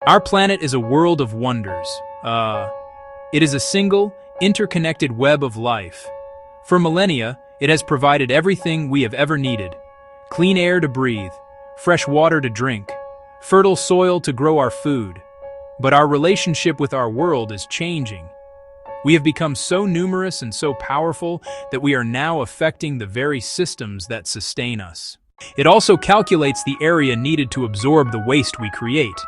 Our planet is a world of wonders. It is a single, interconnected web of life. For millennia, it has provided everything we have ever needed. Clean air to breathe, fresh water to drink, fertile soil to grow our food. But our relationship with our world is changing. We have become so numerous and so powerful that we are now affecting the very systems that sustain us. It also calculates the area needed to absorb the waste we create,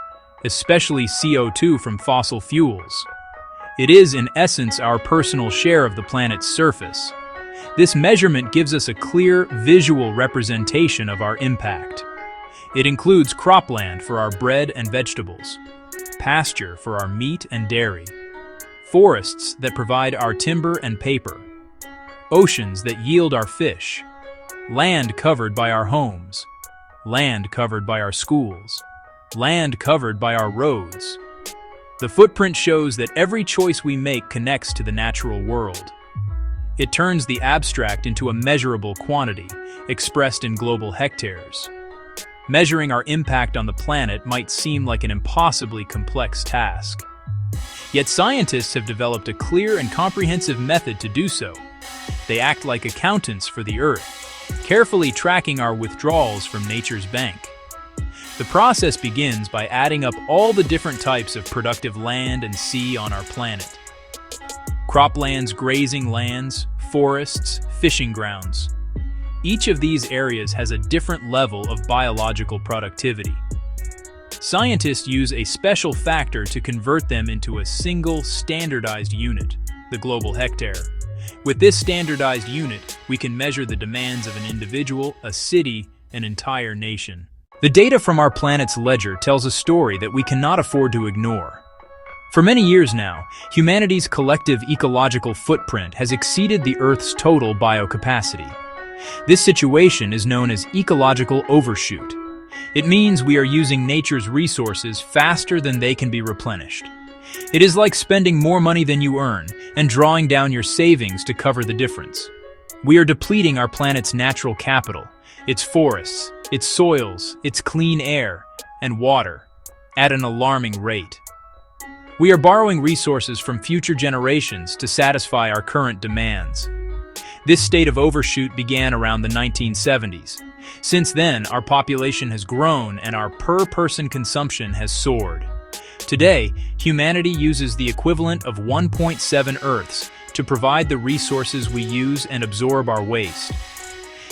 especially CO2 from fossil fuels. It is, in essence, our personal share of the planet's surface. This measurement gives us a clear, visual representation of our impact. It includes cropland for our bread and vegetables, pasture for our meat and dairy, forests that provide our timber and paper, oceans that yield our fish, land covered by our homes, land covered by our schools, land covered by our roads. The footprint shows that every choice we make connects to the natural world. It turns the abstract into a measurable quantity, expressed in global hectares. Measuring our impact on the planet might seem like an impossibly complex task. Yet scientists have developed a clear and comprehensive method to do so. They act like accountants for the Earth, carefully tracking our withdrawals from nature's bank. The process begins by adding up all the different types of productive land and sea on our planet. Croplands, grazing lands, forests, fishing grounds. Each of these areas has a different level of biological productivity. Scientists use a special factor to convert them into a single standardized unit, the global hectare. With this standardized unit, we can measure the demands of an individual, a city, an entire nation. The data from our planet's ledger tells a story that we cannot afford to ignore. For many years now, humanity's collective ecological footprint has exceeded the Earth's total biocapacity. This situation is known as ecological overshoot. It means we are using nature's resources faster than they can be replenished. It is like spending more money than you earn and drawing down your savings to cover the difference. We are depleting our planet's natural capital, its forests, its soils, its clean air, and water, at an alarming rate. We are borrowing resources from future generations to satisfy our current demands. This state of overshoot began around the 1970s. Since then, our population has grown and our per-person consumption has soared. Today, humanity uses the equivalent of 1.7 Earths to provide the resources we use and absorb our waste.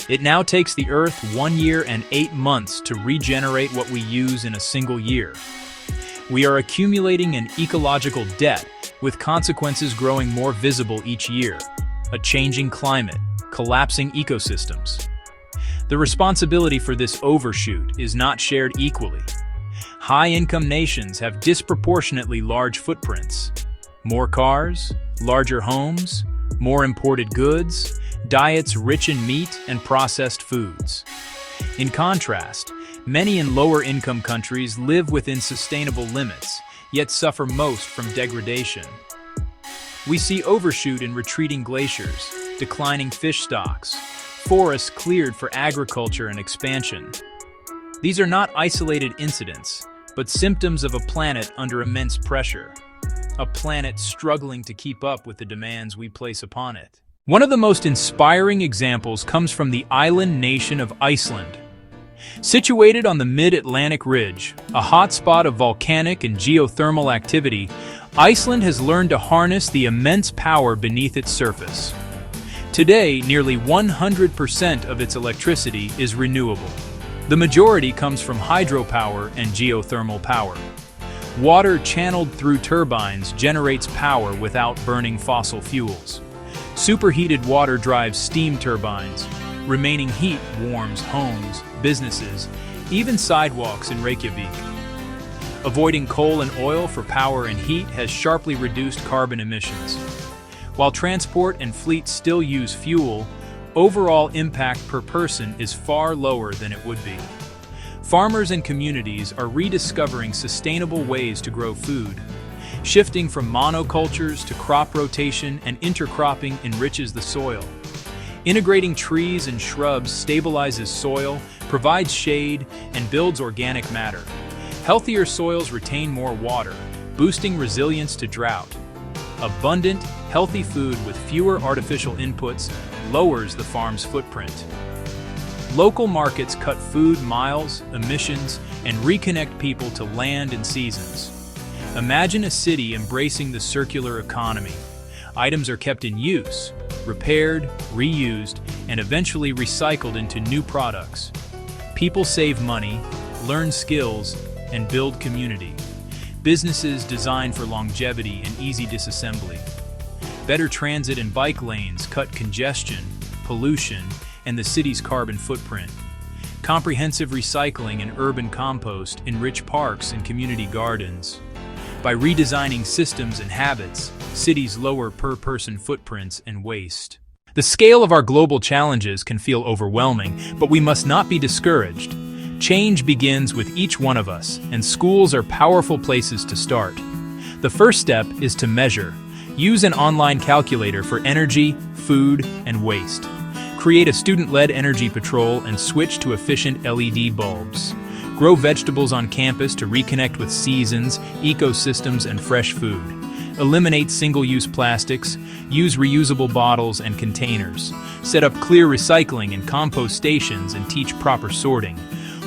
It now takes the Earth 1 year and 8 months to regenerate what we use in a single year. We are accumulating an ecological debt, with consequences growing more visible each year. A changing climate, collapsing ecosystems. The responsibility for this overshoot is not shared equally. High-income nations have disproportionately large footprints. More cars, larger homes, more imported goods, diets rich in meat and processed foods. In contrast, many in lower-income countries live within sustainable limits, yet suffer most from degradation. We see overshoot in retreating glaciers, declining fish stocks, forests cleared for agriculture and expansion. These are not isolated incidents, but symptoms of a planet under immense pressure. A planet struggling to keep up with the demands we place upon it. One of the most inspiring examples comes from the island nation of Iceland. Situated on the mid-Atlantic ridge, a hotspot of volcanic and geothermal activity, Iceland has learned to harness the immense power beneath its surface. Today, nearly 100% of its electricity is renewable. The majority comes from hydropower and geothermal power. Water channeled through turbines generates power without burning fossil fuels. Superheated water drives steam turbines. Remaining heat warms homes, businesses, even sidewalks in Reykjavik. Avoiding coal and oil for power and heat has sharply reduced carbon emissions. While transport and fleets still use fuel, overall impact per person is far lower than it would be. Farmers and communities are rediscovering sustainable ways to grow food. Shifting from monocultures to crop rotation and intercropping enriches the soil. Integrating trees and shrubs stabilizes soil, provides shade, and builds organic matter. Healthier soils retain more water, boosting resilience to drought. Abundant, healthy food with fewer artificial inputs lowers the farm's footprint. Local markets cut food miles, emissions, and reconnect people to land and seasons. Imagine a city embracing the circular economy. Items are kept in use, repaired, reused, and eventually recycled into new products. People save money, learn skills, and build community. Businesses designed for longevity and easy disassembly. Better transit and bike lanes cut congestion, pollution, and the city's carbon footprint. Comprehensive recycling and urban compost enrich parks and community gardens. By redesigning systems and habits, cities lower per-person footprints and waste. The scale of our global challenges can feel overwhelming, but we must not be discouraged. Change begins with each one of us, and schools are powerful places to start. The first step is to measure. Use an online calculator for energy, food, and waste. Create a student-led energy patrol and switch to efficient LED bulbs. Grow vegetables on campus to reconnect with seasons, ecosystems, and fresh food. Eliminate single-use plastics, use reusable bottles and containers. Set up clear recycling and compost stations and teach proper sorting.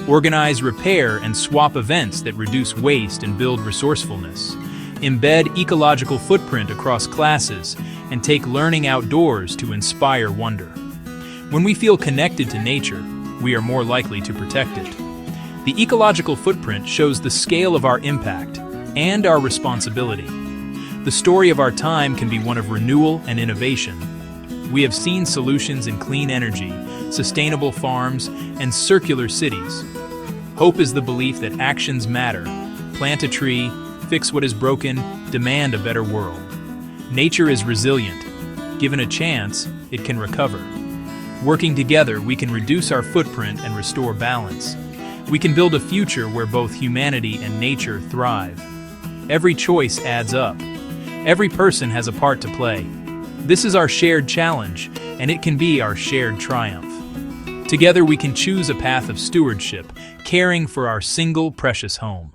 Organize, repair, and swap events that reduce waste and build resourcefulness. Embed ecological footprint across classes and take learning outdoors to inspire wonder. When we feel connected to nature, we are more likely to protect it. The ecological footprint shows the scale of our impact and our responsibility. The story of our time can be one of renewal and innovation. We have seen solutions in clean energy, sustainable farms, and circular cities. Hope is the belief that actions matter. Plant a tree, fix what is broken, demand a better world. Nature is resilient. Given a chance, it can recover. Working together, we can reduce our footprint and restore balance. We can build a future where both humanity and nature thrive. Every choice adds up. Every person has a part to play. This is our shared challenge, and it can be our shared triumph. Together we can choose a path of stewardship, caring for our single precious home.